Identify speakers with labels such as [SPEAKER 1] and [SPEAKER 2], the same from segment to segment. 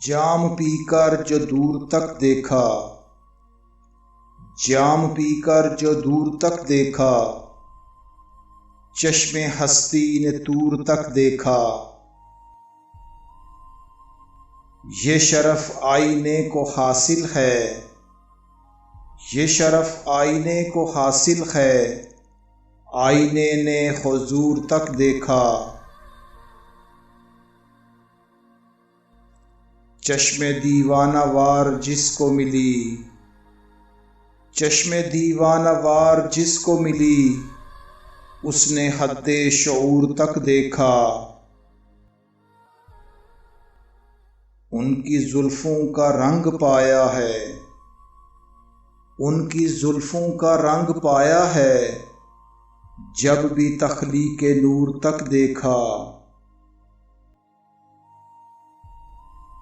[SPEAKER 1] جام پی کر جو دور تک دیکھا، جام پی کر جو دور تک دیکھا، چشم ہستی نے دور تک دیکھا۔ یہ شرف آئینے کو حاصل ہے، یہ شرف آئینے کو حاصل ہے، آئینے نے حضور تک دیکھا۔ چشم دیوانہ وار جس کو ملی، چشم دیوانہ وار جس کو ملی، اس نے حد شعور تک دیکھا۔ ان کی زلفوں کا رنگ پایا ہے، ان کی زلفوں کا رنگ پایا ہے، جب بھی تخلیق نور تک دیکھا۔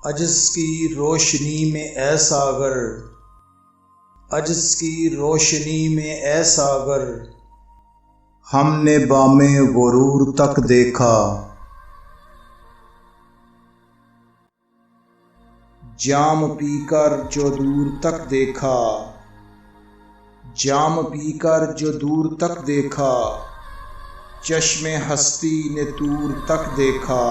[SPEAKER 1] عجز کی روشنی میں اے ساغر، عجز کی روشنی میں اے ساغر، ہم نے بام غرور تک دیکھا۔ جام پی کر جو دور تک دیکھا، جام پی کر جو دور تک دیکھا، چشم ہستی نے دور تک دیکھا۔